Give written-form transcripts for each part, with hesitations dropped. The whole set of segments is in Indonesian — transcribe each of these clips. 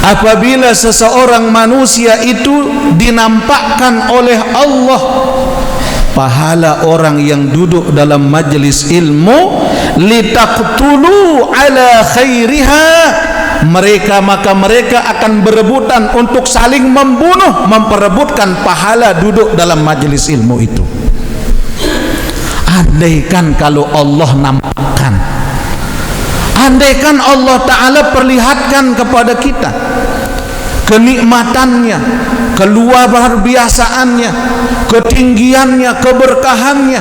apabila seseorang manusia itu dinampakkan oleh Allah pahala orang yang duduk dalam majlis ilmu, litaqtulu ala khairiha, maka mereka akan berebutan untuk saling membunuh, memperebutkan pahala duduk dalam majlis ilmu itu. Andaikan kalau Allah nampakkan, andaikan Allah Ta'ala perlihatkan kepada kita kenikmatannya, keluar biasaannya, ketinggiannya, keberkahannya,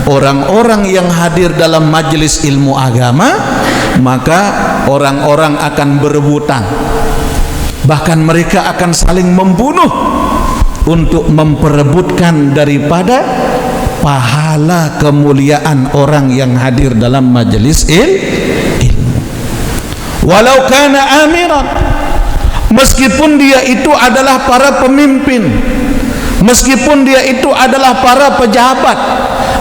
orang-orang yang hadir dalam majelis ilmu agama, maka orang-orang akan berebutan, bahkan mereka akan saling membunuh untuk memperebutkan daripada pahala kemuliaan orang yang hadir dalam majelis ilmu. Walau kana amiran, meskipun dia itu adalah para pemimpin, meskipun dia itu adalah para pejabat,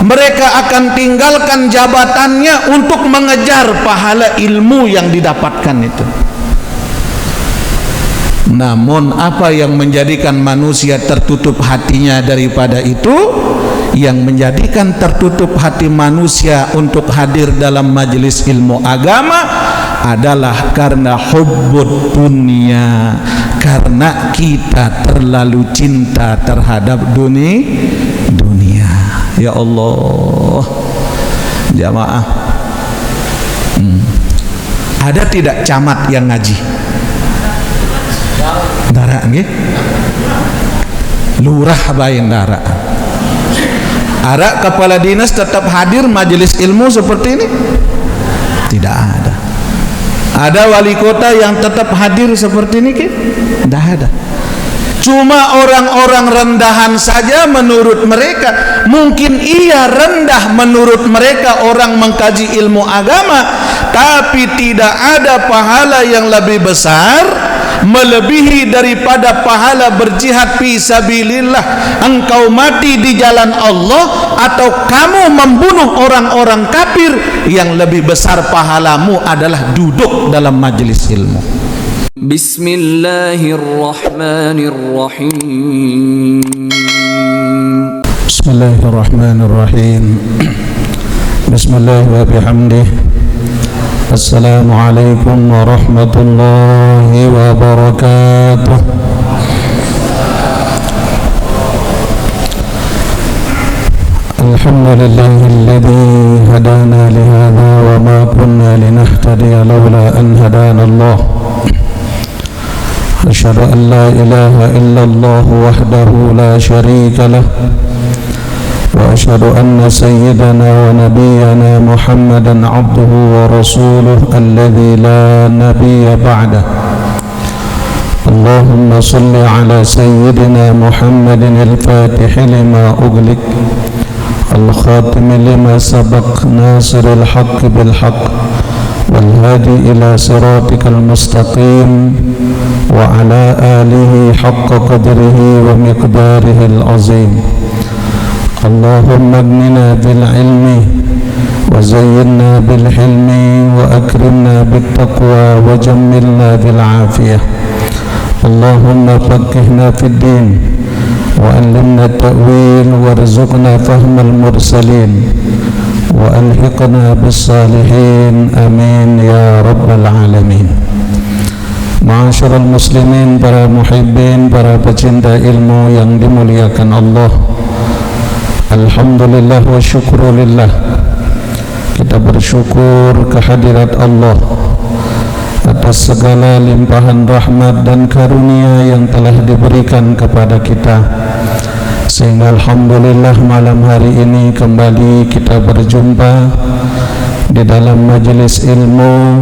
mereka akan tinggalkan jabatannya untuk mengejar pahala ilmu yang didapatkan itu. Namun apa yang menjadikan manusia tertutup hatinya daripada itu? Yang menjadikan tertutup hati manusia untuk hadir dalam majelis ilmu agama adalah karena hubbud dunia, karena kita terlalu cinta terhadap dunia. Ya Allah, jamaah, ada tidak camat yang ngaji? Dara nggih? Lurah bae dara. Ada kepala dinas tetap hadir majelis ilmu seperti ini? Tidak ada. Ada wali kota yang tetap hadir seperti ini? Tidak ada. Cuma orang-orang rendahan saja menurut mereka. Mungkin ia rendah menurut mereka orang mengkaji ilmu agama, tapi tidak ada pahala yang lebih besar melebihi daripada pahala berjihad fi sabilillah. Engkau mati di jalan Allah atau kamu membunuh orang-orang kafir, yang lebih besar pahalamu adalah duduk dalam majelis ilmu. Bismillahirrahmanirrahim. Bismillahirrahmanirrahim. Bismillah wa bihamdih. Assalamualaikum warahmatullahi wabarakatuh. Alhamdulillahilladzi hadana lihadza wa ma kunna linahtadiya laula an hadana Allah. Asyhadu an la ilaha illallah wahdahu la syarika lah. وأشهد أن سيدنا ونبينا محمدا عبده ورسوله الذي لا نبي بعده. اللهم صل على سيدنا محمد الفاتح لما أغلق الخاتم لما سبق ناصر الحق بالحق والهادي إلى صراطك المستقيم وعلى آله حق قدره ومقداره العظيم. اللهم اغننا بالعلم وزينا بالحلم وأكرمنا بالتقوى وجملنا بالعافية. اللهم فقهنا في الدين وعلمنا التأويل وارزقنا فهم المرسلين وألحقنا بالصالحين آمين يا رب العالمين. Ma'asyiral muslimin, para muhibbin, para pecinta ilmu yang dimuliakan Allah, alhamdulillah wa syukurulillah, kita bersyukur kehadirat Allah atas segala limpahan rahmat dan karunia yang telah diberikan kepada kita, sehingga alhamdulillah malam hari ini kembali kita berjumpa di dalam majelis ilmu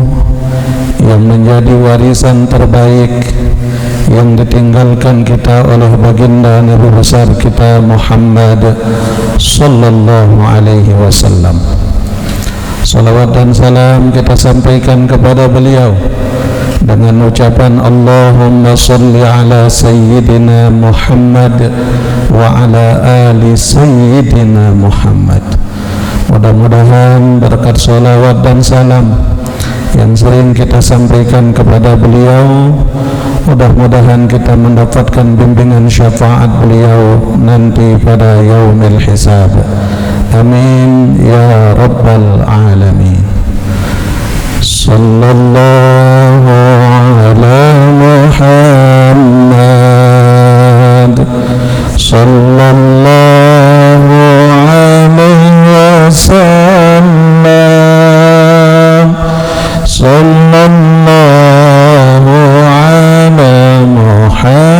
yang menjadi warisan terbaik yang ditinggalkan kita oleh baginda Nabi besar kita Muhammad sallallahu alaihi wasallam. Salawat dan salam kita sampaikan kepada beliau dengan ucapan Allahumma salli ala sayyidina Muhammad wa ala ali sayyidina Muhammad. Mudah-mudahan berkat salawat dan salam yang sering kita sampaikan kepada beliau. Mudah-mudahan kita mendapatkan bimbingan syafaat beliau nanti pada yaumil hisab. Amin ya rabbal alamin. Sallallahu ala Muhammad, sallallahu alaihi wasallam, sallallahu ala Muhammad,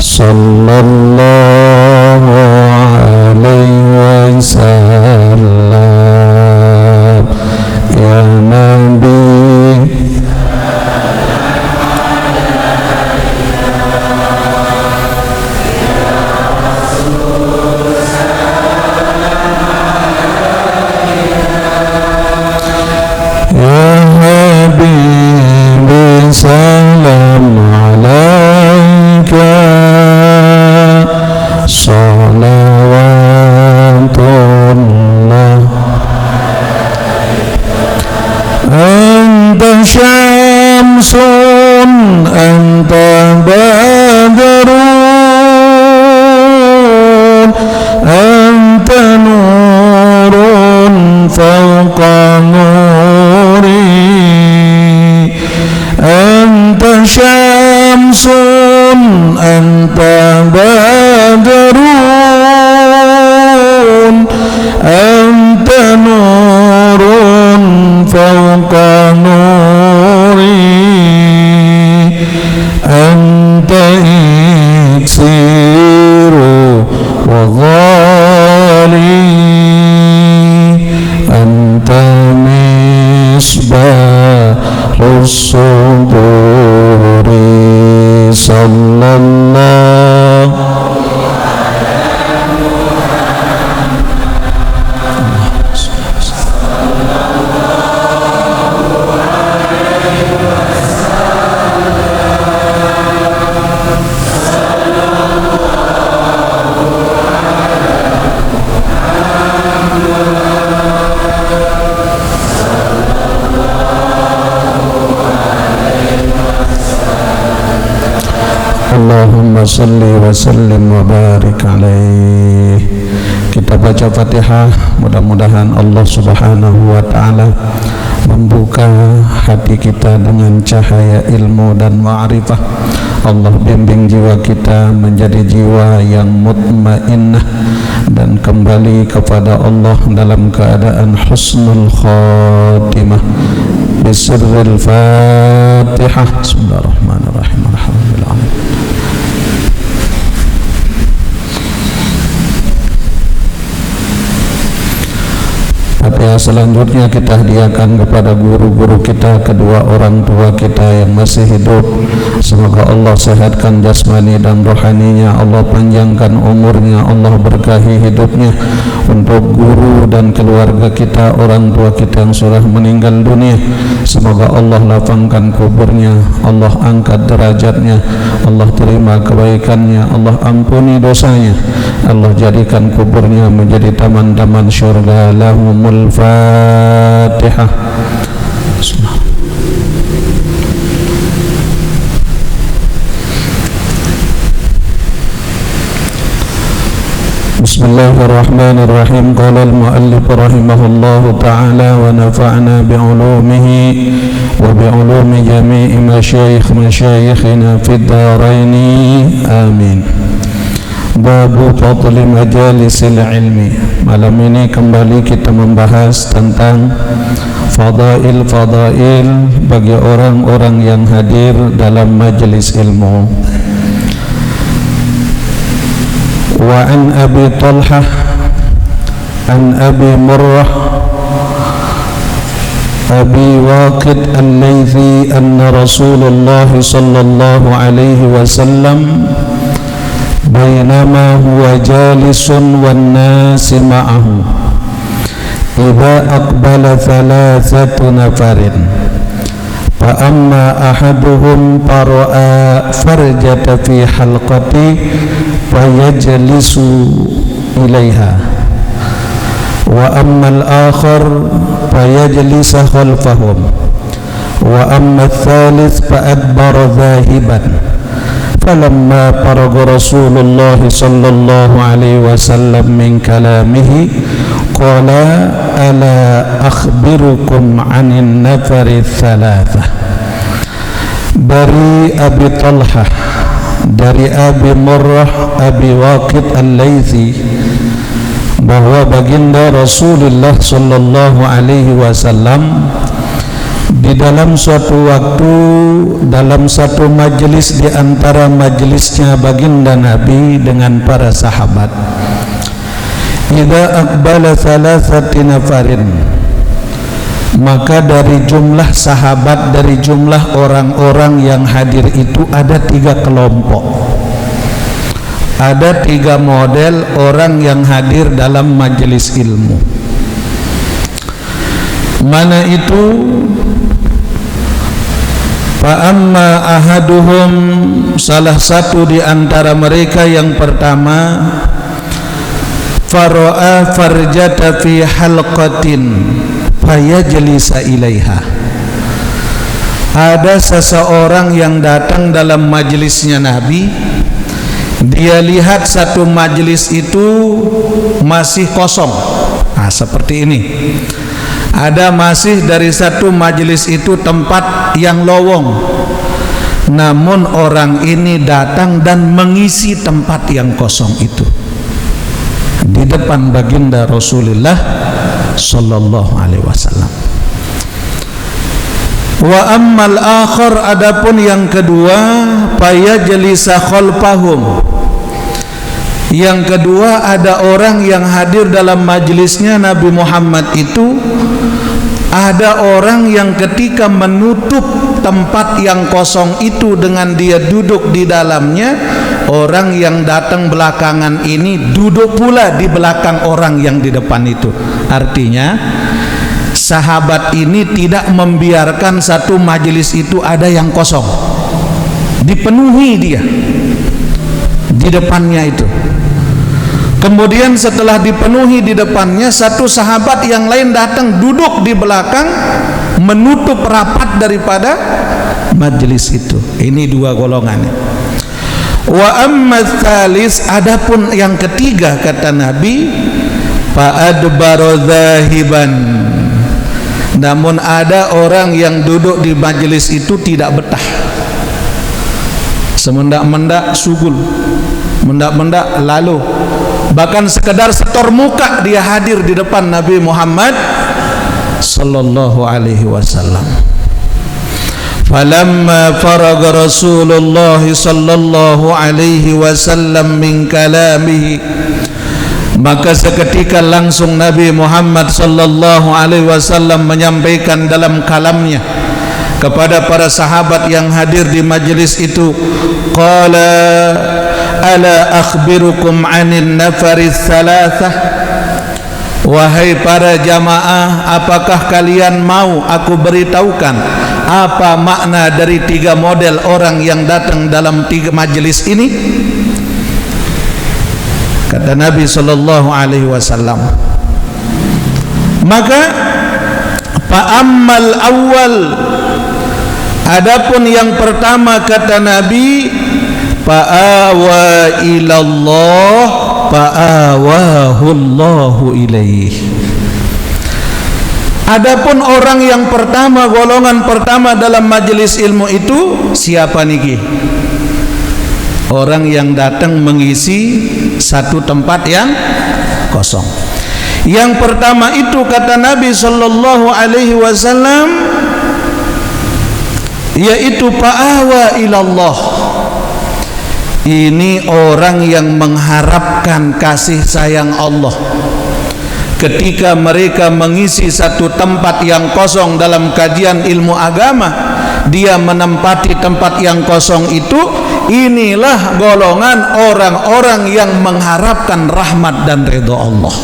sallallahu alaihi wasallam. Ya Nabi, ya Habibi, salam alaika, salawatullah. Anta syamsun, anta badrun, anta nurun fawqa nuri. Anta syamsun, anta badrun, anta nurun fawqa nuri. Anta iksiru wa ghali, anta misbahus suduri. Sallallahu Allahumma salli wa sallim wa barik alaih. Kita baca Fatihah, mudah-mudahan Allah Subhanahu wa ta'ala membuka hati kita dengan cahaya ilmu dan ma'rifah. Allah bimbing jiwa kita menjadi jiwa yang mutmainnah dan kembali kepada Allah dalam keadaan husnul khatimah. Bisirril Fatihah. Bismillahirrahmanirrahim. Alhamdulillah. Fatihah selanjutnya kita hadiahkan kepada guru-guru kita, kedua orang tua kita yang masih hidup. Semoga Allah sehatkan jasmani dan rohaninya, Allah panjangkan umurnya, Allah berkahi hidupnya. Untuk guru dan keluarga kita, orang tua kita yang sudah meninggal dunia, semoga Allah lapangkan kuburnya, Allah angkat derajatnya, Allah terima kebaikannya, Allah ampuni dosanya, Allah jadikan kuburnya menjadi taman-taman syurga. Lahumul Fatihah. Bismillahirrahmanirrahim. Qala al-muallif rahimahullahu ta'ala wa nafa'na bi'ulumihi wa bi'ulumi jami'i masyayikhina fid dharaini amin. Babu fadli majalisil ilmi. Malam ini kembali kita membahas tentang fadail bagi orang-orang yang hadir dalam majelis ilmu. Wa an Abi Talhah an Abi Murrah Abi Waqid al-Laythi anna Rasulullah sallallahu alaihi wasallam bainama huwa jalisun wan nasi ma'ahu idza aqbala thalathatu nafarin fa amma ahaduhum fara'a farjata fi halqati fa yajlisu ilaiha wa ammal akhar fayajlisa khalfahum wa amma thalith fa'adbara dhahiban falamma faraga Rasulullah sallallahu alaihi wasallam min kalamihi qala ala akhbirukum 'anil nafari thalathah. Dari Abi Talhah, dari Abi Murrah, Abi Waqid Al-Laythi, bahwa baginda Rasulullah sallallahu alaihi wasallam di dalam suatu waktu, dalam satu majelis di antara majelisnya baginda Nabi dengan para sahabat, idza aqbala thalathati nafarin, maka dari jumlah sahabat, dari jumlah orang-orang yang hadir itu ada 3 kelompok. Ada 3 model orang yang hadir dalam majelis ilmu. Mana itu? Fa amma ahaduhum, salah satu di antara mereka yang pertama, fara'a farjata fi halqatin fayajlisa ilaiha. Ada seseorang yang datang dalam majelisnya Nabi, dia lihat satu majelis itu masih kosong. Seperti ini. Ada masih dari satu majelis itu tempat yang lowong, namun orang ini datang dan mengisi tempat yang kosong itu di depan baginda Rasulullah sallallahu alaihi wasallam. Wa ammal akhar, adapun yang kedua, fayajlisa khalfahum. Yang kedua, ada orang yang hadir dalam majelisnya Nabi Muhammad itu, ada orang yang ketika menutup tempat yang kosong itu dengan dia duduk di dalamnya, orang yang datang belakangan ini duduk pula di belakang orang yang di depan itu. Artinya sahabat ini tidak membiarkan satu majelis itu ada yang kosong, dipenuhi dia di depannya itu. Kemudian setelah dipenuhi di depannya, satu sahabat yang lain datang duduk di belakang menutup rapat daripada majelis itu. Ini 2 golongannya. Wa amma tsalis, adapun yang ketiga, kata Nabi, fa adbara dhahiban. Namun ada orang yang duduk di majelis itu tidak betah, semendak-mendak sugul, mendak-mendak lalu, bahkan sekedar setor muka dia hadir di depan Nabi Muhammad sallallahu alaihi wasallam. Falamma faraga Rasulullah sallallahu alaihi wasallam min kalamihi, maka seketika langsung Nabi Muhammad sallallahu alaihi wasallam menyampaikan dalam kalamnya kepada para sahabat yang hadir di majelis itu, qala ala akhbirukum 'anil nafaris thalathah. Wahai para jamaah, apakah kalian mau aku beritahukan apa makna dari 3 model orang yang datang dalam 3 majelis ini? Kata Nabi sallallahu alaihi wasallam. Maka fa ammal awwal, adapun yang pertama, kata Nabi, fa'awa ilallah fa'awahu Allahu ilaih. Adapun orang yang pertama, golongan pertama dalam majelis ilmu itu siapa niki? Orang yang datang mengisi satu tempat yang kosong. Yang pertama itu, kata Nabi sallallahu alaihi wasallam, yaitu fa'awa ilallah. Ini orang yang mengharapkan kasih sayang Allah. Ketika mereka mengisi satu tempat yang kosong dalam kajian ilmu agama, dia menempati tempat yang kosong itu. Inilah golongan orang-orang yang mengharapkan rahmat dan ridha Allah.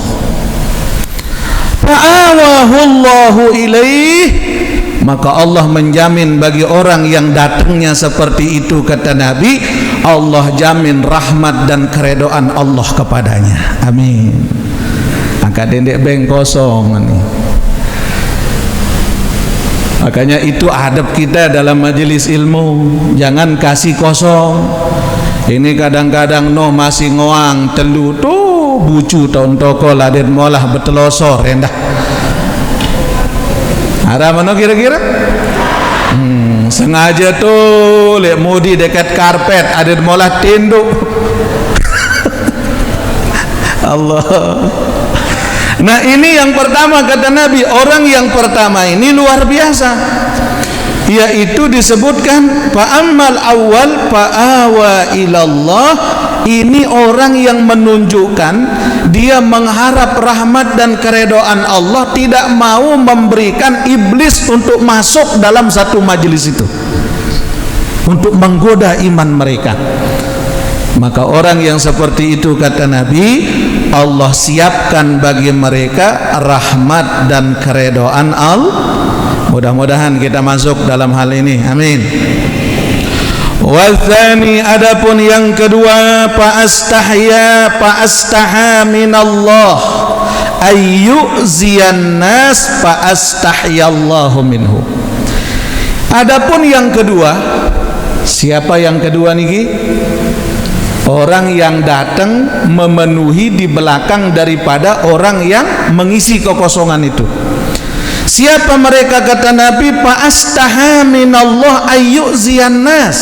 Fa'awahu Allahu ilaih, maka Allah menjamin bagi orang yang datangnya seperti itu, kata Nabi, Allah jamin rahmat dan keredoan Allah kepadanya. Amin. kadendek beng kosong nih. Makanya itu adab kita dalam majelis ilmu, jangan kasih kosong. Ini kadang-kadang no masih ngoang telu tuh bucu tahun toko laden molah betelosor rendah. Ada mana kira-kira? Sengaja tuh lihat mudi dekat karpet ada molah tinduk. Allah. Nah ini yang pertama kata Nabi, orang yang pertama ini luar biasa, yaitu disebutkan fa'ammal awal fa'awa ilallah. Ini orang yang menunjukkan dia mengharap rahmat dan keredoan Allah, tidak mau memberikan iblis untuk masuk dalam satu majelis itu untuk menggoda iman mereka. Maka orang yang seperti itu kata Nabi, Allah siapkan bagi mereka rahmat dan keredoan Allah. Mudah-mudahan kita masuk dalam hal ini, amin. Wathani, adapun yang kedua, fa'astaha minallah ayyuziyan nas fa'astahyallahu minhu. Adapun yang kedua, siapa yang kedua niki? Orang yang datang memenuhi di belakang daripada orang yang mengisi kekosongan itu. Siapa mereka kata Nabi? Fa'astaha minallah ayyuziyan nas.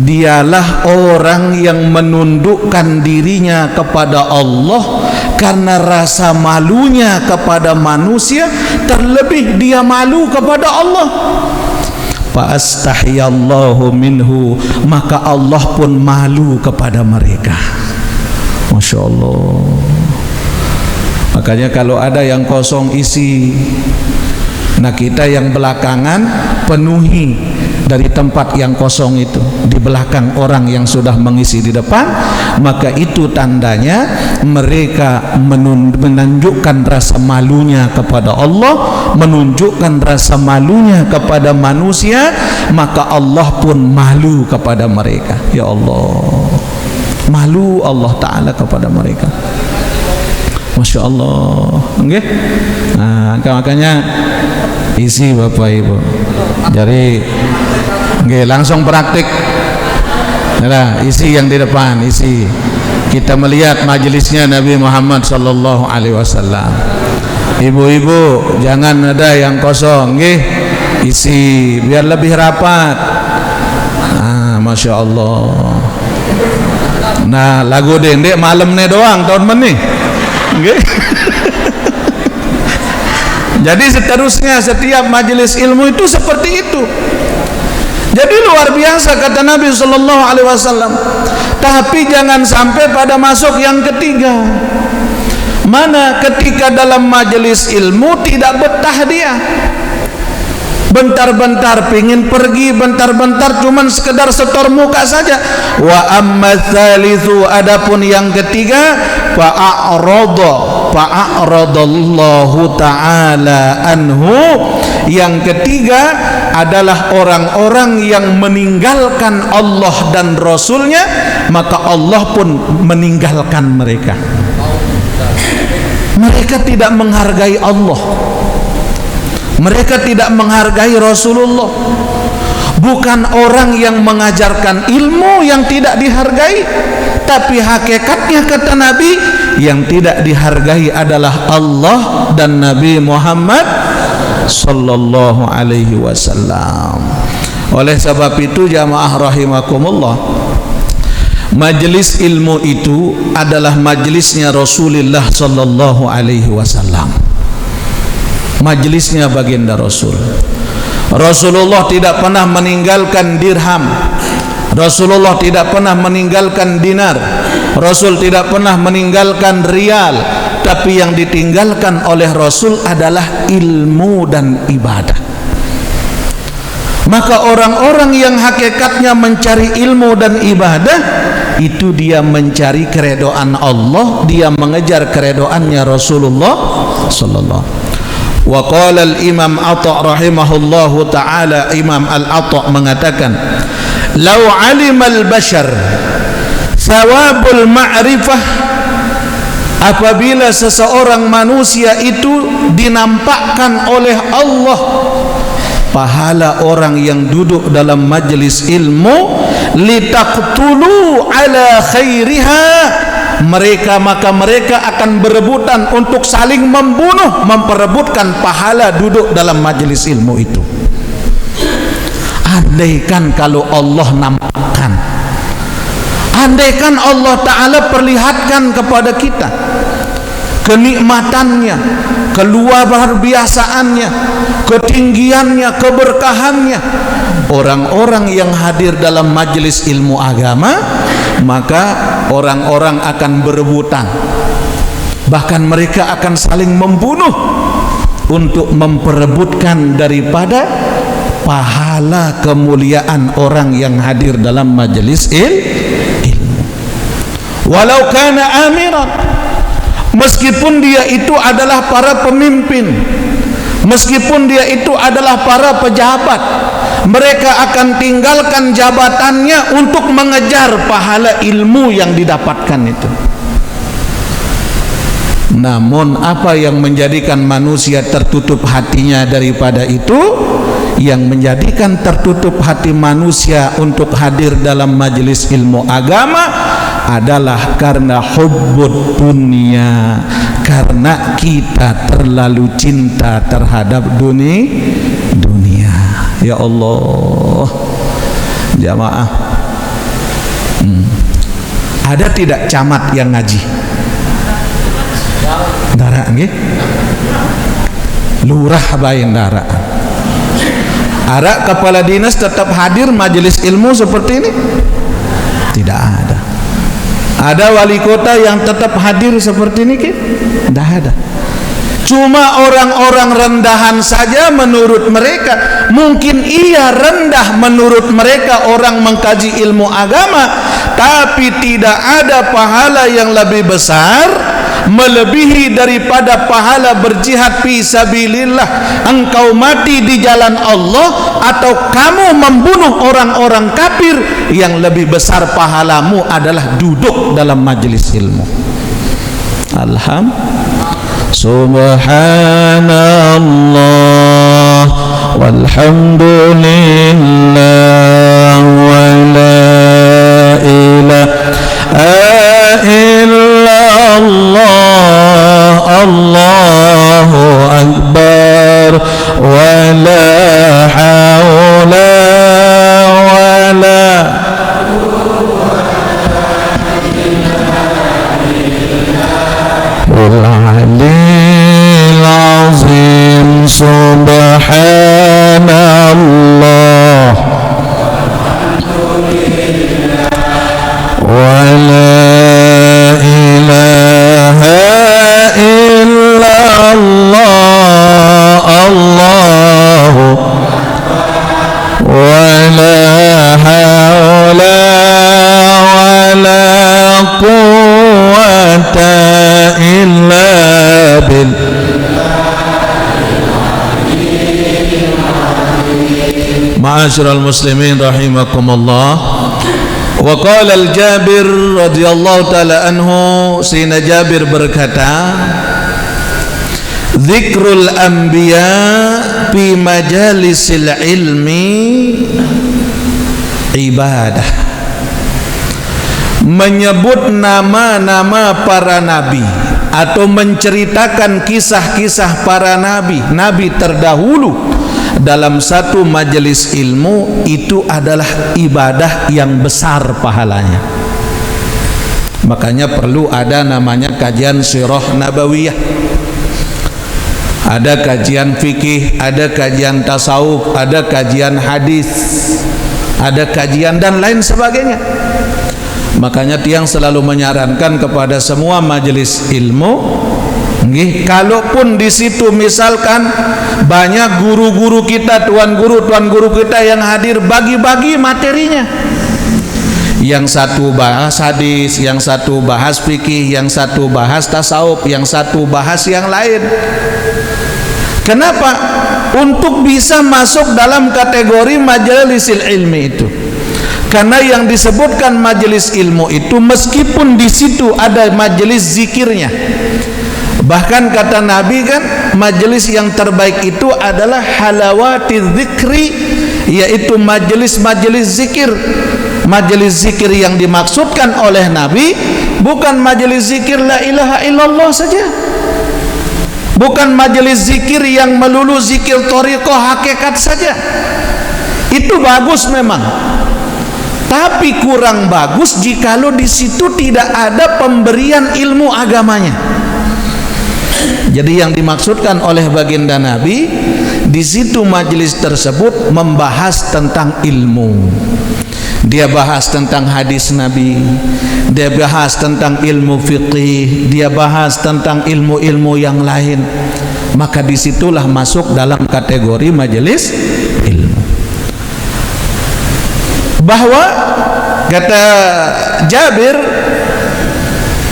Dialah orang yang menundukkan dirinya kepada Allah karena rasa malunya kepada manusia, terlebih dia malu kepada Allah. Fa'astahyallahu minhu, maka Allah pun malu kepada mereka. Masya Allah. Makanya kalau ada yang kosong isi, nah kita yang belakangan penuhi dari tempat yang kosong itu di belakang orang yang sudah mengisi di depan, maka itu tandanya mereka menunjukkan rasa malunya kepada Allah, menunjukkan rasa malunya kepada manusia, maka Allah pun malu kepada mereka. Ya Allah, malu Allah Ta'ala kepada mereka. Masya Allah. Okay? Nah, makanya isi Bapak Ibu. Jadi langsung praktik. Nah, isi yang di depan, isi. Kita melihat majelisnya Nabi Muhammad sallallahu alaihi wasallam. Ibu-ibu jangan ada yang kosong, nggih. Isi biar lebih rapat. Nah, Masya Allah. Nah, lagu dendek malam nih doang tahun meni. Nggih. Jadi seterusnya setiap majelis ilmu itu seperti itu. Jadi luar biasa kata Nabi sallallahu alaihi wasallam. Tapi jangan sampai pada masuk yang ketiga. Mana ketika dalam majelis ilmu tidak betah dia. Bentar-bentar pingin pergi, bentar-bentar cuman sekedar setor muka saja. Wa amma tsalitsu, adapun yang ketiga, fa'aradallahu ta'ala anhu. Yang ketiga adalah orang-orang yang meninggalkan Allah dan Rasulnya, maka Allah pun meninggalkan mereka. Mereka tidak menghargai Allah, mereka tidak menghargai Rasulullah. Bukan orang yang mengajarkan ilmu yang tidak dihargai, tapi hakikatnya kata Nabi, yang tidak dihargai adalah Allah dan Nabi Muhammad sallallahu alaihi wasallam. Oleh sebab itu jamaah rahimakumullah, majelis ilmu itu adalah majelisnya Rasulullah sallallahu alaihi wasallam. Majelisnya baginda Rasul. Rasulullah tidak pernah meninggalkan dirham. Rasulullah tidak pernah meninggalkan dinar. Rasul tidak pernah meninggalkan rial. Tapi yang ditinggalkan oleh Rasul adalah ilmu dan ibadah. Maka orang-orang yang hakikatnya mencari ilmu dan ibadah, itu dia mencari keredoan Allah, dia mengejar keredoannya Rasulullah sallallahu. Wa qala al-Imam Atha rahimahullahu taala, Imam Al-Atha mengatakan, "Lau 'alima al-bashar thawabul ma'rifah apabila seseorang manusia itu dinampakkan oleh Allah pahala orang yang duduk dalam majlis ilmu, litaqtulu ala khairiha, maka mereka akan berebutan untuk saling membunuh, memperebutkan pahala duduk dalam majlis ilmu itu. Andaikan kalau Allah nampakkan, andaikan Allah Ta'ala perlihatkan kepada kita kenikmatannya, keluar biasaannya, ketinggiannya, keberkahannya, orang-orang yang hadir dalam majelis ilmu agama, maka orang-orang akan berebutan, bahkan mereka akan saling membunuh untuk memperebutkan daripada pahala kemuliaan orang yang hadir dalam majelis ilmu. Walau kana amiran, meskipun dia itu adalah para pemimpin, meskipun dia itu adalah para pejabat, mereka akan tinggalkan jabatannya untuk mengejar pahala ilmu yang didapatkan itu. Namun apa yang menjadikan manusia tertutup hatinya daripada itu? Yang menjadikan tertutup hati manusia untuk hadir dalam majelis ilmu agama adalah karena hubbud dunia, karena kita terlalu cinta terhadap dunia. Ya Allah, jamaah, ada tidak camat yang ngaji? Dara nggih? Lurah bae dara. Ada kepala dinas tetap hadir majelis ilmu seperti ini? Tidak ada. Ada wali kota yang tetap hadir seperti ini? Tidak ada. Cuma orang-orang rendahan saja menurut mereka. Mungkin ia rendah menurut mereka orang mengkaji ilmu agama, tapi tidak ada pahala yang lebih besar melebihi daripada pahala berjihad fi sabilillah. Engkau mati di jalan Allah atau kamu membunuh orang-orang kafir, yang lebih besar pahalamu adalah duduk dalam majelis ilmu. Alhamdulillah, subhanallah walhamdulillah wa la ilaha illallah, Allahu akbar, wa la haula wa la al-'aliyyil 'azim, subhanallah wa la ilaha illallah, Allahu wa la hawla wa la quwwata illa billah. Ma'asyiral muslimin rahimakumullah. Wa qala al-Jabir radhiyallahu ta'ala anhu, Sayyidina Jabir berkata, dzikrul anbiya fi majalisil ilmi ibadah. Menyebut nama-nama para nabi atau menceritakan kisah-kisah para nabi terdahulu dalam satu majelis ilmu itu adalah ibadah yang besar pahalanya. Makanya perlu ada namanya kajian sirah nabawiyah, ada kajian fikih, ada kajian tasawuf, ada kajian hadis, ada kajian dan lain sebagainya. Makanya tiang selalu menyarankan kepada semua majelis ilmu, kalaupun di situ misalkan banyak guru-guru kita, tuan guru kita yang hadir, bagi-bagi materinya. Yang satu bahas hadis, yang satu bahas fikih, yang satu bahas tasawuf, yang satu bahas yang lain. Kenapa? Untuk bisa masuk dalam kategori majelisil ilmi itu. Karena yang disebutkan majelis ilmu itu meskipun di situ ada majelis zikirnya. Bahkan kata Nabi kan, majelis yang terbaik itu adalah halawati zikri, yaitu majelis-majelis zikir. Majelis zikir yang dimaksudkan oleh Nabi bukan majelis zikir la ilaha illallah saja, bukan majelis zikir yang melulu zikir thariqah hakikat saja. Itu bagus memang, tapi kurang bagus jikalau di situ tidak ada pemberian ilmu agamanya. Jadi yang dimaksudkan oleh baginda Nabi di situ majelis tersebut membahas tentang ilmu. Dia bahas tentang hadis Nabi, dia bahas tentang ilmu fiqih, dia bahas tentang ilmu-ilmu yang lain. Maka disitulah masuk dalam kategori majelis ilmu. Bahwa kata Jabir,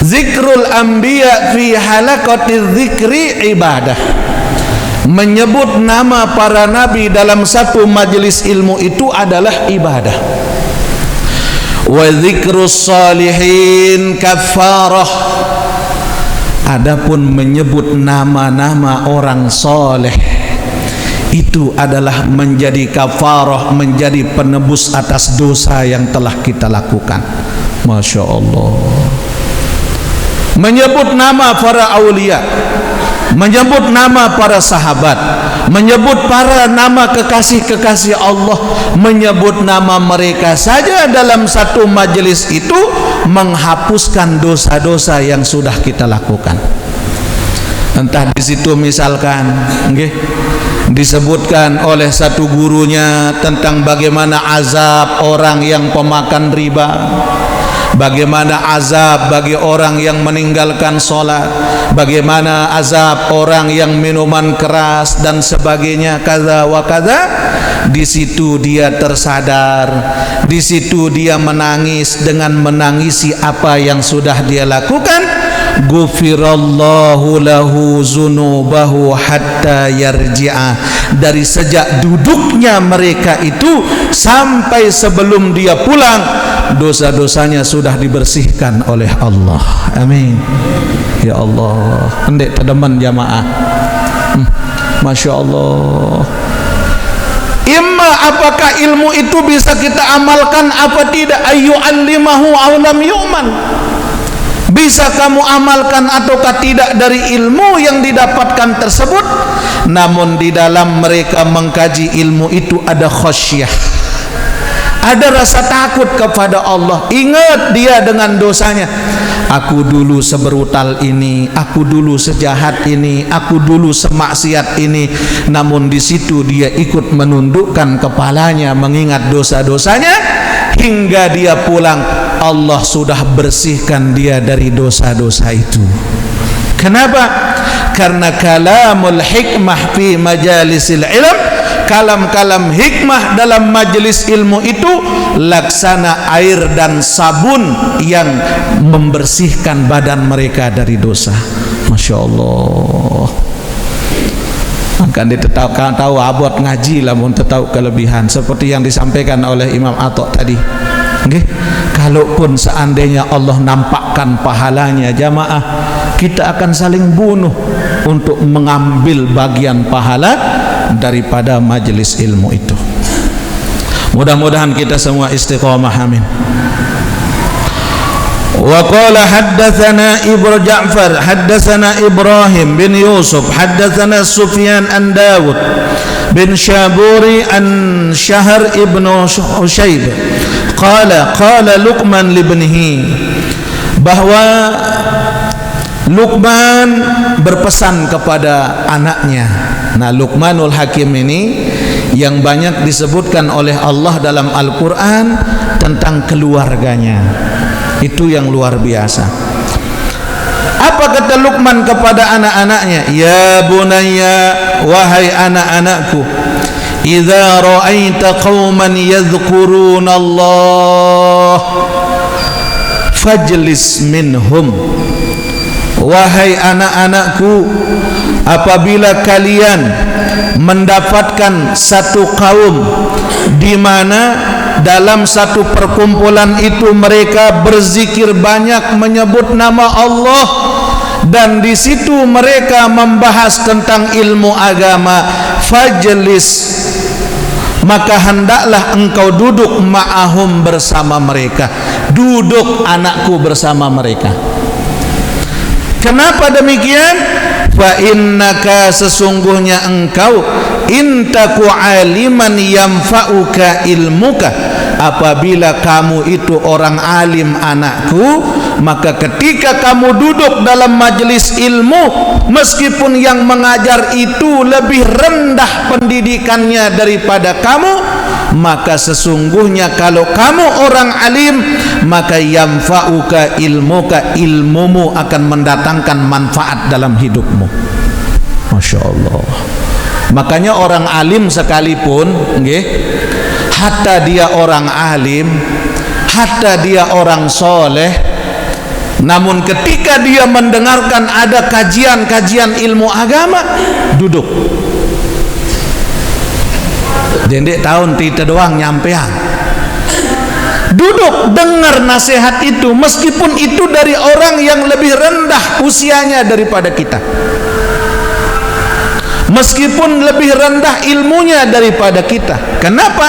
zikrul anbiya fi halaqatiz zikri ibadah. Menyebut nama para nabi dalam satu majelis ilmu itu adalah ibadah. Wa zikrus salihin kafarah. Adapun menyebut nama-nama orang soleh itu adalah menjadi kafarah, menjadi penebus atas dosa yang telah kita lakukan. Masya Allah. Menyebut nama para aulia, menyebut nama para sahabat, menyebut para nama kekasih-kekasih Allah, menyebut nama mereka saja dalam satu majelis itu menghapuskan dosa-dosa yang sudah kita lakukan. Entah di situ misalkan disebutkan oleh satu gurunya tentang bagaimana azab orang yang pemakan riba, bagaimana azab bagi orang yang meninggalkan sholat, bagaimana azab orang yang minuman keras dan sebagainya, kaza wa kaza. Di situ dia tersadar, di situ dia menangis dengan menangisi apa yang sudah dia lakukan. Ghufirallahu lahu zunubahu hatta yarji'a. Dari sejak duduknya mereka itu sampai sebelum dia pulang, dosa-dosanya sudah dibersihkan oleh Allah. Amin. Ya Allah, hendek tedeman jamaah. Masya Allah. Imma apakah ilmu itu bisa kita amalkan apa tidak? Ayyu'allimahu aw lam yu'man. Bisa kamu amalkan ataukah tidak dari ilmu yang didapatkan tersebut? Namun di dalam mereka mengkaji ilmu itu ada khasyah, ada rasa takut kepada Allah. Ingat dia dengan dosanya. Aku dulu seberutal ini, aku dulu sejahat ini, aku dulu semaksiat ini. Namun di situ dia ikut menundukkan kepalanya mengingat dosa-dosanya hingga dia pulang. Allah sudah bersihkan dia dari dosa-dosa itu. Kenapa? Karena kalamul hikmah fi majalisil ilm, kalam-kalam hikmah dalam majelis ilmu itu laksana air dan sabun yang membersihkan badan mereka dari dosa. Masya Allah. Maka dia tahu abot ngaji lamun tahu kelebihan seperti yang disampaikan oleh Imam Atok tadi. Okay? Kalaupun seandainya Allah nampakkan pahalanya jamaah, kita akan saling bunuh untuk mengambil bagian pahala daripada majelis ilmu itu. Mudah-mudahan kita semua istiqamah, amin. Wa qala haddatsana Ibnu Ja'far haddatsana Ibrahim bin Yusuf haddatsana Sufyan an Dawud bin Syaburi an Syahr ibnu Ushayb qala Luqman libnihi, bahwa Luqman berpesan kepada anaknya. Nah, Luqmanul Hakim ini yang banyak disebutkan oleh Allah dalam Al-Quran tentang keluarganya. Itu yang luar biasa. Apa kata Luqman kepada anak-anaknya? Ya bunayya, wahai anak-anakku, idza ra'aita qauman yadhkuruna Allah fajlis minhum. Wahai anak-anakku, apabila kalian mendapatkan satu kaum di mana dalam satu perkumpulan itu mereka berzikir banyak menyebut nama Allah, dan di situ mereka membahas tentang ilmu agama. Fajlis, maka hendaklah engkau duduk ma'ahum, bersama mereka. Duduk anakku bersama mereka. Kenapa demikian? Fa innaka, sesungguhnya engkau, intaku aliman yanfa'uka ilmuka, apabila kamu itu orang alim anakku, maka ketika kamu duduk dalam majelis ilmu, meskipun yang mengajar itu lebih rendah pendidikannya daripada kamu, maka sesungguhnya kalau kamu orang alim, maka yanfa'uka ilmuka, ilmumu akan mendatangkan manfaat dalam hidupmu. Masya Allah. Makanya orang alim sekalipun, hatta dia orang alim, hatta dia orang soleh, namun ketika dia mendengarkan ada kajian-kajian ilmu agama, duduk. Dendek tahun tita doang nyampean. Duduk dengar nasihat itu, meskipun itu dari orang yang lebih rendah usianya daripada kita, meskipun lebih rendah ilmunya daripada kita. Kenapa?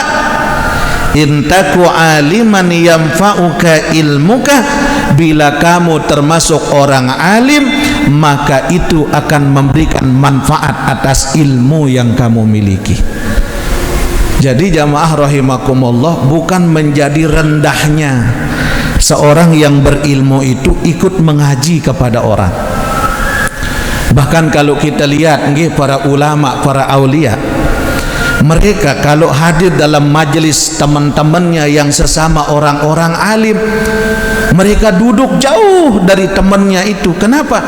Intaku aliman yanfa'uka ilmuka, bila kamu termasuk orang alim, maka itu akan memberikan manfaat atas ilmu yang kamu miliki. Jadi jamaah rahimakumullah, bukan menjadi rendahnya seorang yang berilmu itu ikut mengaji kepada orang. Bahkan kalau kita lihat para ulama, para aulia, mereka kalau hadir dalam majelis teman-temannya yang sesama orang-orang alim, mereka duduk jauh dari temannya itu. Kenapa?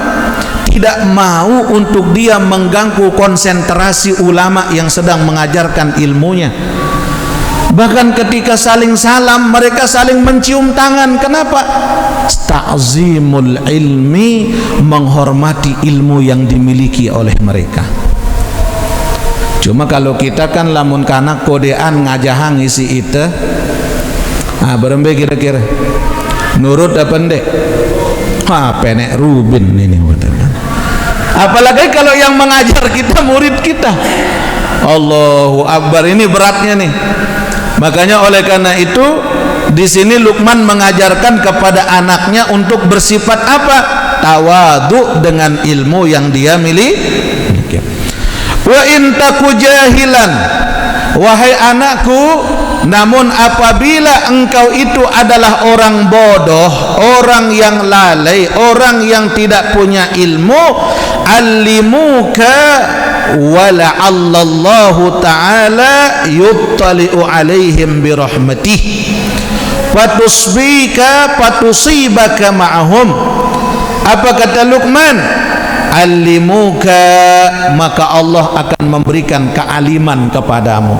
Tidak mau untuk dia mengganggu konsentrasi ulama yang sedang mengajarkan ilmunya. Bahkan ketika saling salam, mereka saling mencium tangan. Kenapa? Ta'zimul ilmi, menghormati ilmu yang dimiliki oleh mereka. Cuma kalau kita kan lamun kana kodean ngajahang isi itu, berembe kira-kira nurut apa ndek? Penek Rubin ini betul. Apalagi kalau yang mengajar kita murid kita. Allahu Akbar, ini beratnya nih. Makanya oleh karena itu di sini Luqman mengajarkan kepada anaknya untuk bersifat apa? Tawadhu dengan ilmu yang dia miliki. Wa in taku jahilan, wahai anakku, namun apabila engkau itu adalah orang bodoh, orang yang lalai, orang yang tidak punya ilmu, allimuka wa la'allallahu ta'ala yuttali'u alaihim birahmatih fatusbika fatusibaka ma'ahum. Apa kata Luqman? Allimuka, maka Allah akan memberikan kealiman kepadamu.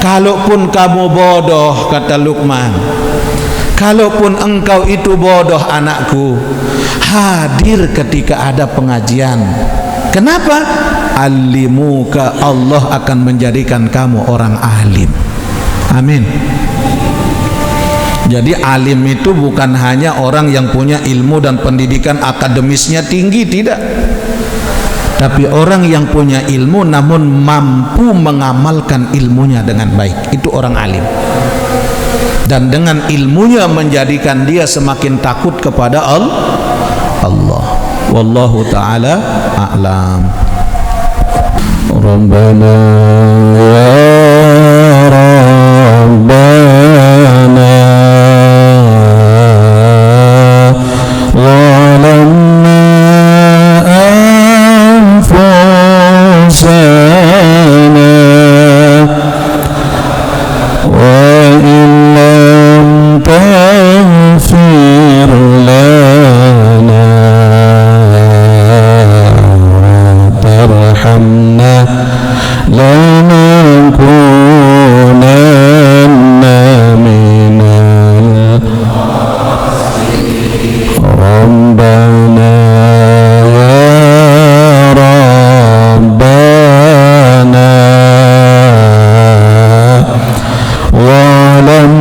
Kalaupun kamu bodoh, kata Luqman, kalaupun engkau itu bodoh anakku, hadir ketika ada pengajian. Kenapa? Allimuka, Allah akan menjadikan kamu orang alim. Amin. Jadi alim itu bukan hanya orang yang punya ilmu dan pendidikan akademisnya tinggi, tidak. Tapi orang yang punya ilmu namun mampu mengamalkan ilmunya dengan baik, itu orang alim. Dan dengan ilmunya menjadikan dia semakin takut kepada Allah. Wallahu ta'ala a'lam. Rabbana ya Rabbana zalamna anfusana wa illam taghfir lana tarhamna lanakunanna minal Rabbana ya Rabbana walam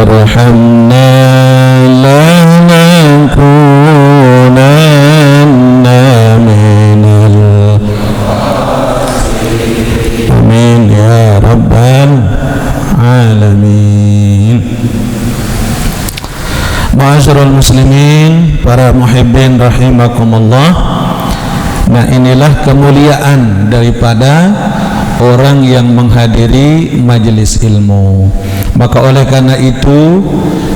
tarhamna lanakunanna minal amin ya rabbal alamin. Ma'asyiral muslimin, para muhibbin rahimakumullah. Nah, inilah kemuliaan daripada orang yang menghadiri majelis ilmu. Maka oleh karena itu,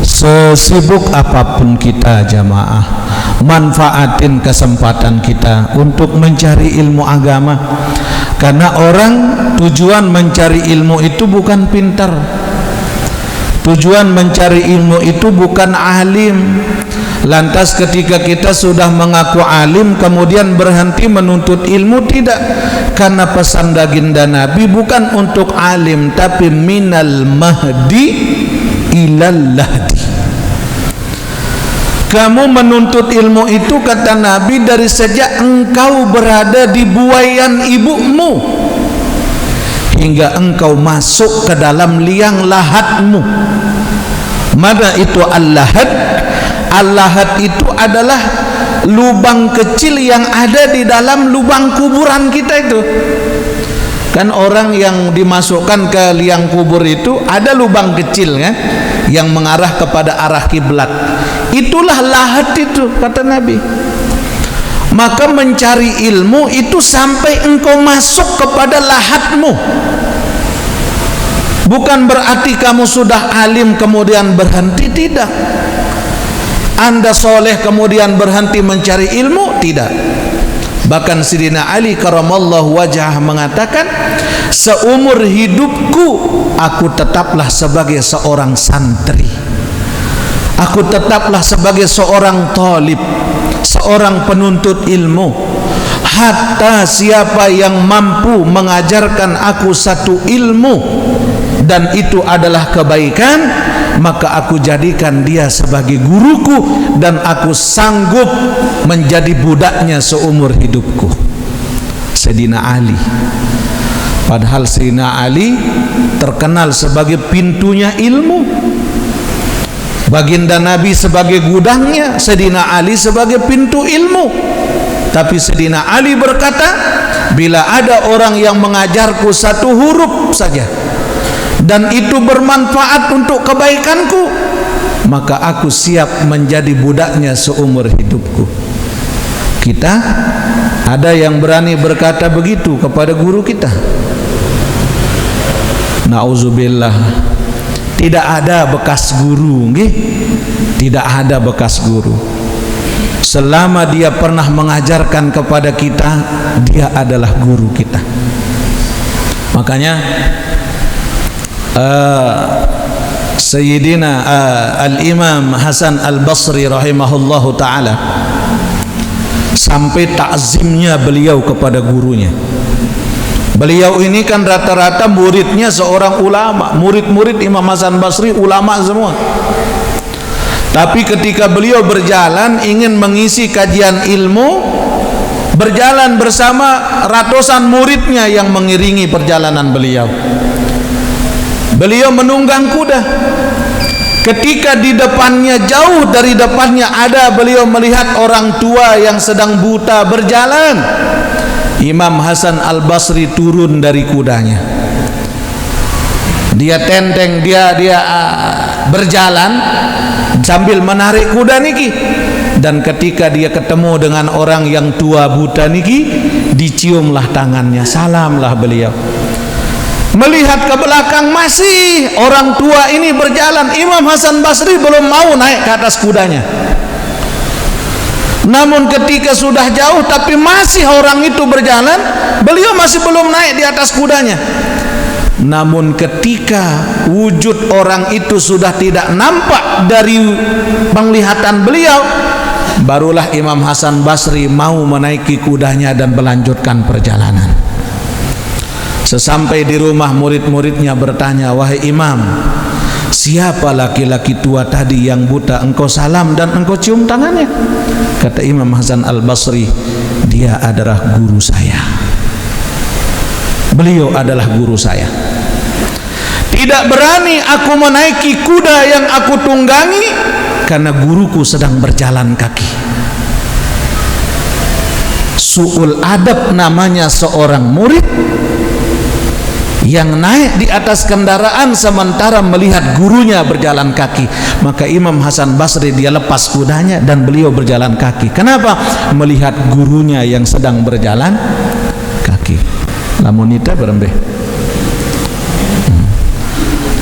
sesibuk apapun kita jamaah, manfaatin kesempatan kita untuk mencari ilmu agama. Karena orang tujuan mencari ilmu itu bukan pintar. Tujuan mencari ilmu itu bukan alim. Lantas ketika kita sudah mengaku alim kemudian berhenti menuntut ilmu, tidak. Karena pesan baginda Nabi bukan untuk alim, tapi minal mahdi ilal lahdi. Kamu menuntut ilmu itu, kata Nabi, dari sejak engkau berada di buayan ibumu hingga engkau masuk ke dalam liang lahatmu. Mana itu al-lahad? Al-lahad itu adalah lubang kecil yang ada di dalam lubang kuburan kita itu. Kan orang yang dimasukkan ke liang kubur itu ada lubang kecil kan, yang mengarah kepada arah kiblat. Itulah lahad itu, kata Nabi. Maka mencari ilmu itu sampai engkau masuk kepada lahatmu. Bukan berarti kamu sudah alim kemudian berhenti, tidak. Anda soleh kemudian berhenti mencari ilmu, tidak. Bahkan Sayyidina Ali karamallahu wajhah mengatakan, seumur hidupku aku tetaplah sebagai seorang santri, aku tetaplah sebagai seorang talib, seorang penuntut ilmu. Hatta siapa yang mampu mengajarkan aku satu ilmu dan itu adalah kebaikan, maka aku jadikan dia sebagai guruku dan aku sanggup menjadi budaknya seumur hidupku. Sayyidina Ali. Padahal Sayyidina Ali terkenal sebagai pintunya ilmu, baginda Nabi sebagai gudangnya, Sayyidina Ali sebagai pintu ilmu. Tapi Sayyidina Ali berkata, bila ada orang yang mengajarku satu huruf saja dan itu bermanfaat untuk kebaikanku, maka aku siap menjadi budaknya seumur hidupku. Kita ada yang berani berkata begitu kepada guru kita? Nauzubillah. Tidak ada bekas guru, nggih? Tidak ada bekas guru. Selama dia pernah mengajarkan kepada kita, dia adalah guru kita. Makanya Sayyidina Al-Imam Hasan Al-Basri rahimahullahu ta'ala, sampai takzimnya beliau kepada gurunya. Beliau ini kan rata-rata muridnya seorang ulama. Murid-murid Imam Hasan Basri ulama semua. Tapi ketika beliau berjalan ingin mengisi kajian ilmu, berjalan bersama ratusan muridnya yang mengiringi perjalanan beliau. Beliau menunggang kuda. Ketika di depannya, jauh dari depannya ada, beliau melihat orang tua yang sedang buta berjalan. Imam Hasan Al-Basri turun dari kudanya. Dia tenteng, dia berjalan sambil menarik kuda niki. Dan ketika dia ketemu dengan orang yang tua buta niki, diciumlah tangannya, salamlah beliau. Melihat ke belakang, masih orang tua ini berjalan. Imam Hasan Basri belum mau naik ke atas kudanya. Namun ketika sudah jauh tapi masih orang itu berjalan, beliau masih belum naik di atas kudanya. Namun ketika wujud orang itu sudah tidak nampak dari penglihatan beliau, barulah Imam Hasan Basri mau menaiki kudanya dan melanjutkan perjalanan. Sesampai di rumah, murid-muridnya bertanya, wahai Imam, siapa laki-laki tua tadi yang buta engkau salam dan engkau cium tangannya? Kata Imam Hasan Al-Basri, dia adalah guru saya. Beliau adalah guru saya. Tidak berani aku menaiki kuda yang aku tunggangi karena guruku sedang berjalan kaki. Su'ul adab namanya seorang murid yang naik di atas kendaraan sementara melihat gurunya berjalan kaki. Maka Imam Hasan Basri dia lepas kudanya dan beliau berjalan kaki. Kenapa? Melihat gurunya yang sedang berjalan kaki. Lamunita berembeh.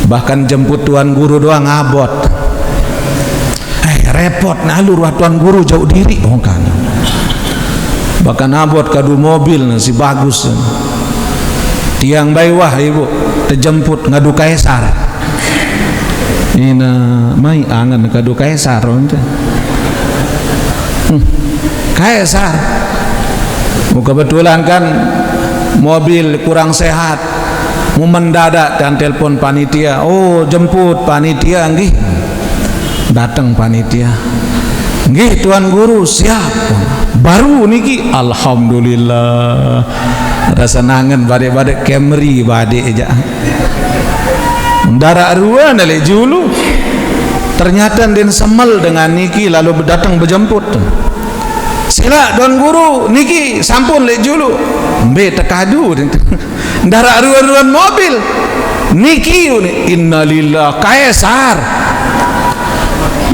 Bahkan jemput tuan guru doang abot. Repot nah lu ruah tuan guru jauh diri. Oh kan. Bahkan abot kadu mobil nasi bagus. Tiang baywah ibu terjemput ngadu kaisar. Ina mai angan ngadu kaisar onte. Kaisar. Kebetulan kan mobil kurang sehat. Mau mendadak dan telepon panitia. Oh jemput panitia nggih. Datang panitia. Nggih tuan guru siap. Baru niki alhamdulillah. Rasa nangan badai-badai Camry badai aja. Darak ruan nalek julu. Ternyata den semel dengan niki lalu datang berjemput. Sila tuan guru niki sampun lek julu. Mbe tekadu. Darak ruan-ruan mobil. Niki innalillah kaisar.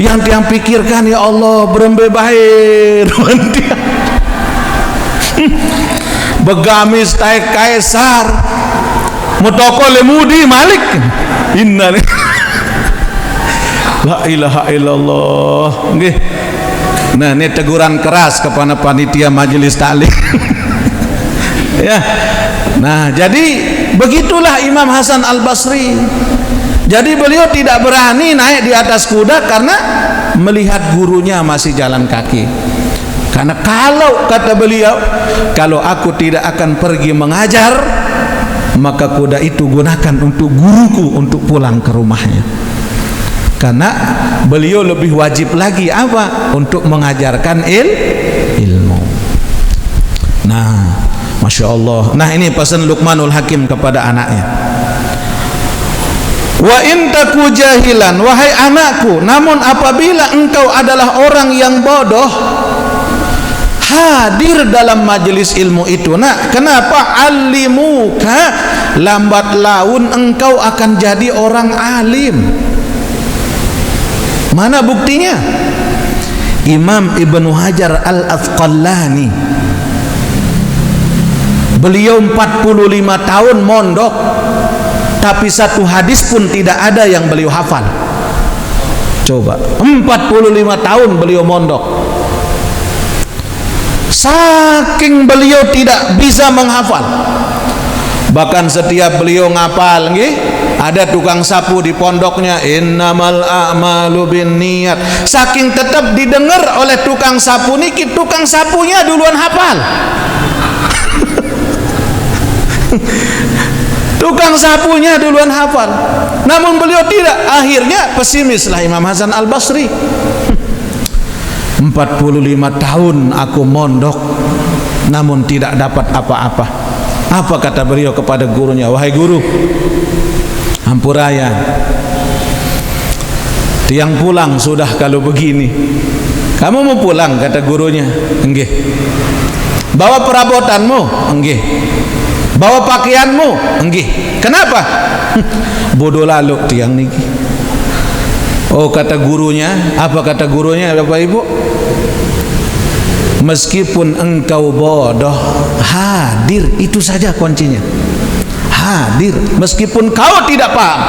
Yang tiang pikirkan ya Allah berembe baik dia. Begamis taik kaisar mutoko lemudi malik inna la ilaha illallah nggih. Nah ini teguran keras kepada panitia majelis taklim. Ya. Nah jadi begitulah Imam Hasan Al-Basri. Jadi beliau tidak berani naik di atas kuda karena melihat gurunya masih jalan kaki. Karena kalau kata beliau, kalau aku tidak akan pergi mengajar, maka kuda itu gunakan untuk guruku untuk pulang ke rumahnya. Karena beliau lebih wajib lagi apa? Untuk mengajarkan ilmu. Nah, Masya Allah. Nah ini pesan Luqmanul Hakim kepada anaknya. Wa in taku jahilan, wahai anakku, namun apabila engkau adalah orang yang bodoh, hadir dalam majelis ilmu itu. Nah, kenapa alimuka? Lambat laun engkau akan jadi orang alim. Mana buktinya? Imam Ibnu Hajar Al-Asqalani, beliau 45 tahun mondok, tapi satu hadis pun tidak ada yang beliau hafal. Coba 45 tahun beliau mondok, saking beliau tidak bisa menghafal. Bahkan setiap beliau ngapal nggih, ada tukang sapu di pondoknya, innamal a'malu binniyat. Saking tetap didengar oleh tukang sapu niki, tukang sapunya duluan hafal. Tukang sapunya duluan hafal. Namun beliau tidak. Akhirnya pesimislah Imam Hasan Al-Basri. 45 tahun aku mondok namun tidak dapat apa-apa. Apa kata beliau kepada gurunya? Wahai guru, hampuraya, tiang pulang sudah kalau begini. Kamu mau pulang? Kata gurunya. Enggih. Bawa perabotanmu? Enggih. Bawa pakaianmu? Enggih. Kenapa? Bodoh lalu tiang niki. Oh kata gurunya. Apa kata gurunya Bapak Ibu? Meskipun engkau bodoh, hadir, itu saja kuncinya. Hadir meskipun kau tidak paham.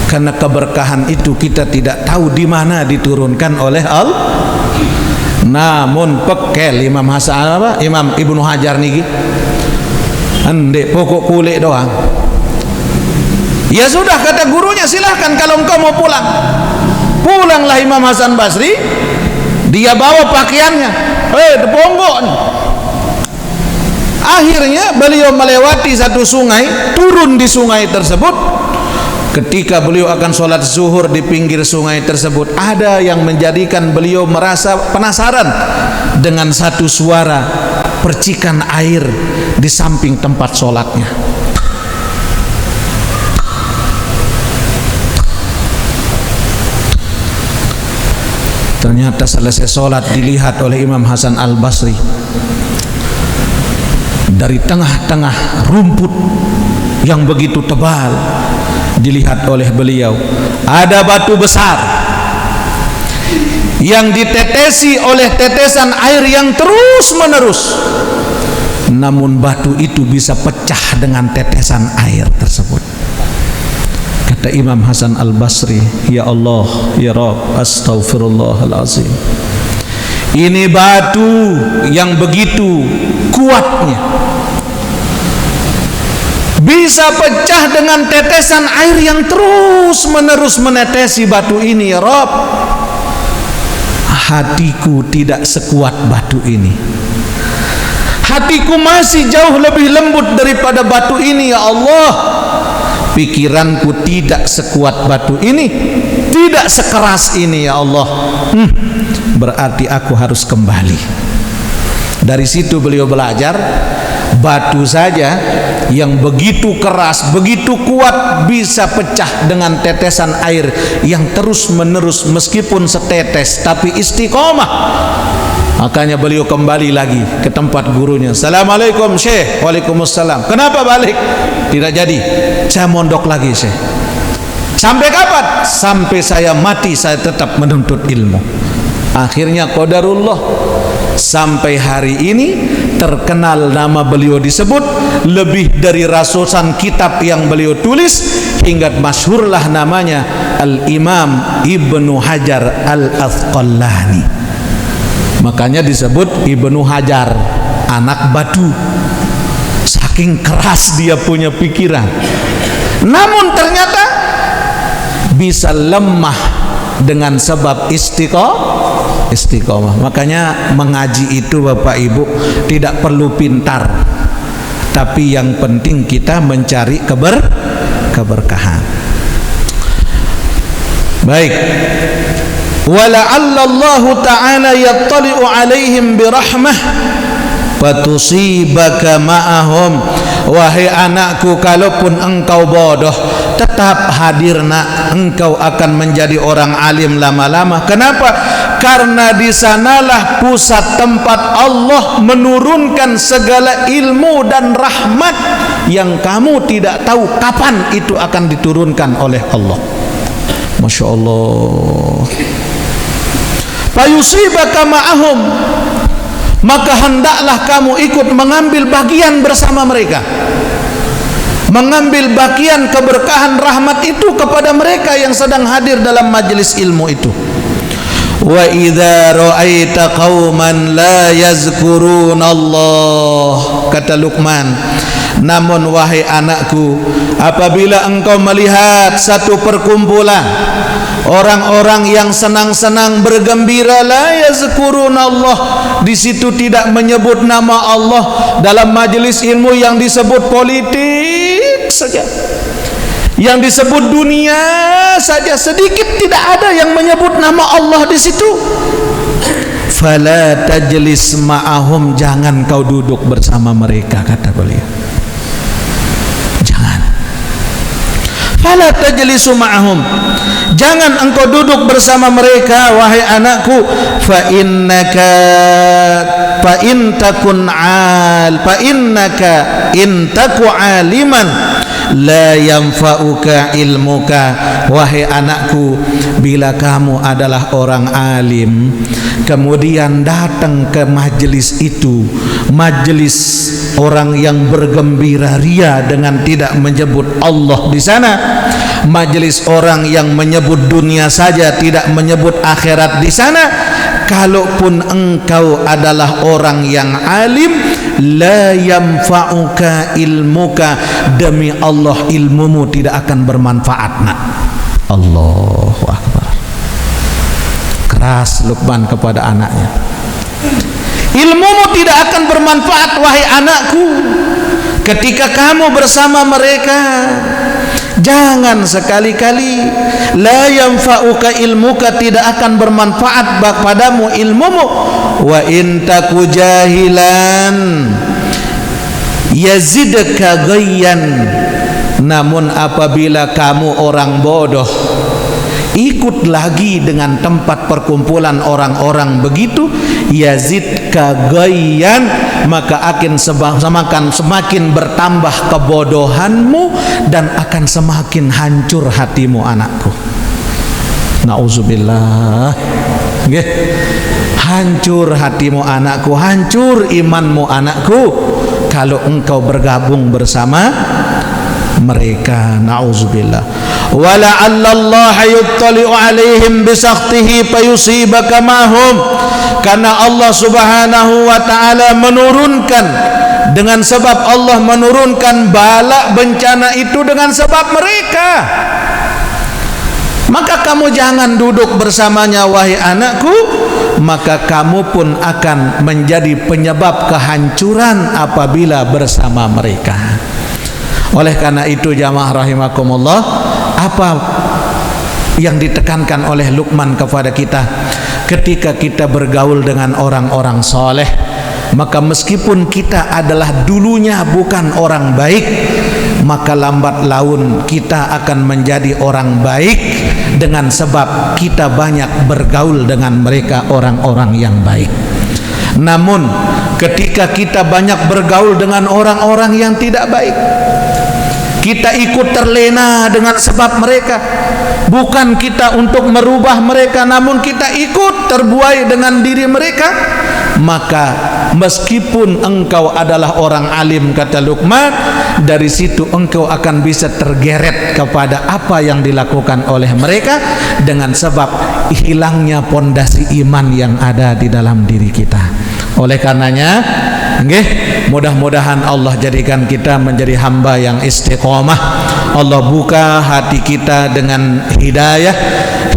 Karena keberkahan itu kita tidak tahu di mana diturunkan oleh Allah. Namun pekel Imam Hasan apa? Imam Ibnu Hajar niki. Ande pokok kulit doang. Ya sudah kata gurunya, silahkan kalau engkau mau pulang. Pulanglah Imam Hasan Basri. Dia bawa pakaiannya. Ponggok. Akhirnya beliau melewati satu sungai, turun di sungai tersebut. Ketika beliau akan sholat zuhur di pinggir sungai tersebut, ada yang menjadikan beliau merasa penasaran dengan satu suara percikan air di samping tempat sholatnya. Ternyata selesai sholat dilihat oleh Imam Hasan Al-Basri, dari tengah-tengah rumput yang begitu tebal, dilihat oleh beliau ada batu besar yang ditetesi oleh tetesan air yang terus menerus, namun batu itu bisa pecah dengan tetesan air tersebut. Kata Imam Hasan Al-Basri, ya Allah, ya Rabb, astaghfirullahalazim, ini batu yang begitu kuatnya bisa pecah dengan tetesan air yang terus menerus menetesi batu ini. Ya Rabb, hatiku tidak sekuat batu ini, hatiku masih jauh lebih lembut daripada batu ini. Ya Allah, pikiranku tidak sekuat batu ini, tidak sekeras ini. Ya Allah, berarti aku harus kembali. Dari situ beliau belajar, batu saja yang begitu keras, begitu kuat bisa pecah dengan tetesan air yang terus menerus, meskipun setetes tapi istiqomah. Makanya beliau kembali lagi ke tempat gurunya. Assalamualaikum Syekh. Waalaikumsalam. Kenapa balik? Tidak jadi. Saya mondok lagi Syekh. Sampai kapan? Sampai saya mati saya tetap menuntut ilmu. Akhirnya qadarullah, sampai hari ini terkenal nama beliau disebut, lebih dari ratusan kitab yang beliau tulis, hingga masyhurlah namanya Al-Imam Ibnu Hajar Al-Asqalani. Makanya disebut Ibnu Hajar, anak batu, saking keras dia punya pikiran. Namun ternyata bisa lemah dengan sebab istiqomah. Makanya mengaji itu Bapak Ibu tidak perlu pintar, tapi yang penting kita mencari keberkahan. Baik, wala'alla Allah ta'ala yattali'u alaihim birahmah fatusibaka ma'ahum. Wahai anakku, kalaupun engkau bodoh, tetap hadir nak, engkau akan menjadi orang alim lama-lama. Kenapa? Karena di sanalah pusat tempat Allah menurunkan segala ilmu dan rahmat yang kamu tidak tahu kapan itu akan diturunkan oleh Allah. Masya Allah. Fayusibaka ma'ahum, maka hendaklah kamu ikut mengambil bagian bersama mereka, mengambil bagian keberkahan rahmat itu kepada mereka yang sedang hadir dalam majelis ilmu itu. Wa idza ra'aita qauman la yazkurun Allah, kata Luqman, namun wahai anakku, apabila engkau melihat satu perkumpulan orang-orang yang senang-senang bergembira, la yazkurun Allah, di situ tidak menyebut nama Allah, dalam majelis ilmu yang disebut politik saja, yang disebut dunia saja, sedikit tidak ada yang menyebut nama Allah di situ. Fala tajlis ma'ahum, jangan kau duduk bersama mereka, kata beliau. Jangan. Fala tajlisu ma'ahum, jangan engkau duduk bersama mereka wahai anakku. Fa innaka in taku aliman la yanfa'uka ilmuka. Wahai anakku, bila kamu adalah orang alim, kemudian datang ke majelis itu, majelis orang yang bergembira ria dengan tidak menyebut Allah di sana, majelis orang yang menyebut dunia saja tidak menyebut akhirat di sana, kalaupun engkau adalah orang yang alim, la yanfa'uka ilmuka, demi Allah ilmumu tidak akan bermanfaat nak. Allahu Akbar. Keras Luqman kepada anaknya. Ilmumu tidak akan bermanfaat wahai anakku ketika kamu bersama mereka. Jangan sekali-kali, la yanfa'uka ilmuka, tidak akan bermanfaat padamu ilmumu. Wa in taku jahilan yazidka ghayyan, namun apabila kamu orang bodoh ikut lagi dengan tempat perkumpulan orang-orang begitu, yazid kagayyan, maka akan semakin bertambah kebodohanmu dan akan semakin hancur hatimu anakku. Nauzubillah. Nggih. Hancur hatimu anakku, hancur imanmu anakku kalau engkau bergabung bersama mereka. Nauzubillah. Wala'allallaha yuttali'u 'alaihim bisakhtihi fayusibaka mahum. Karena Allah Subhanahu wa taala menurunkan, dengan sebab Allah menurunkan bala bencana itu dengan sebab mereka. Maka kamu jangan duduk bersamanya wahai anakku, maka kamu pun akan menjadi penyebab kehancuran apabila bersama mereka. Oleh karena itu jamaah rahimakumullah, apa yang ditekankan oleh Luqman kepada kita ketika kita bergaul dengan orang-orang soleh? Maka meskipun kita adalah dulunya bukan orang baik, maka lambat laun kita akan menjadi orang baik dengan sebab kita banyak bergaul dengan mereka orang-orang yang baik. Namun ketika kita banyak bergaul dengan orang-orang yang tidak baik, kita ikut terlena dengan sebab mereka, bukan kita untuk merubah mereka, namun kita ikut terbuai dengan diri mereka, maka meskipun engkau adalah orang alim, kata Luqman, dari situ engkau akan bisa tergeret kepada apa yang dilakukan oleh mereka dengan sebab hilangnya pondasi iman yang ada di dalam diri kita. Oleh karenanya, nggih, mudah-mudahan Allah jadikan kita menjadi hamba yang istiqomah. Allah buka hati kita dengan hidayah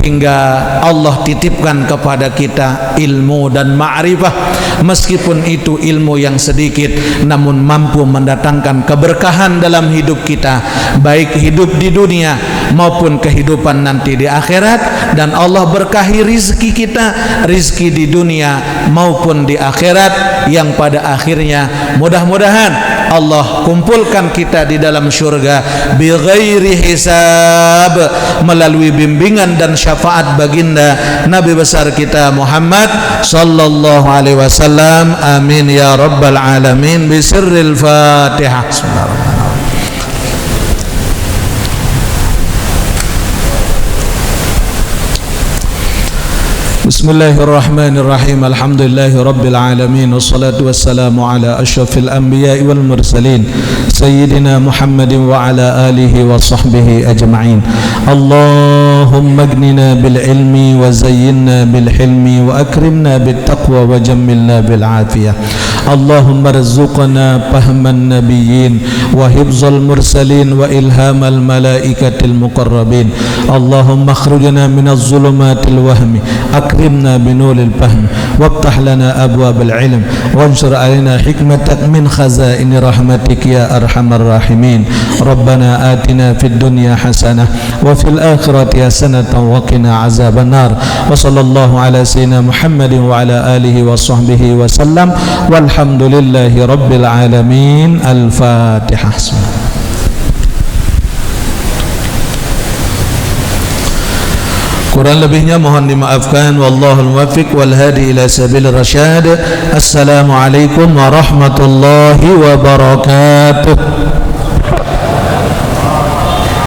hingga Allah titipkan kepada kita ilmu dan ma'rifah. Meskipun itu ilmu yang sedikit, namun mampu mendatangkan keberkahan dalam hidup kita, baik hidup di dunia maupun kehidupan nanti di akhirat. Dan Allah berkahi rizki kita, rizki di dunia maupun di akhirat, yang pada akhirnya mudah-mudahan Allah kumpulkan kita di dalam syurga bighairi hisab, melalui bimbingan dan syafaat baginda Nabi besar kita Muhammad sallallahu alaihi wasallam. Amin ya rabbal alamin. Bisirril Fatihah. Bismillahirrahmanirrahim. Bismillahirrahmanirrahim. Alhamdulillahi rabbil alamin, wassalatu wassalamu ala asyrafil anbiya'i wal mursalin sayyidina Muhammadin wa ala alihi wa sahbihi ajma'in. Allahumma agnina bil ilmi wa zayyinna bil hilmi wa akrimna bit taqwa wa jammilna bil afiyah. Allahumma rizzuqna fahman nabiyyin wa hifzal mursalin wa ilhamal malaikatil muqarrabin. Allahumma akhrujna minaz zulumatil wahmi أكرمنا بنور الفهم وافتح لنا أبواب العلم وانشر علينا حكمتك من خزائن رحمتك يا أرحم الراحمين. ربنا آتنا في الدنيا حسنة وفي الآخرة حسنة وقنا عذاب النار. وصلى الله على سيدنا محمد وعلى آله وصحبه وسلم والحمد لله رب العالمين. الفاتحة. Kurang lebihnya mohon dimaafkan. Wallahul muwaffiq wal hadi ila sabil rasyad. Assalamualaikum warahmatullahi wabarakatuh.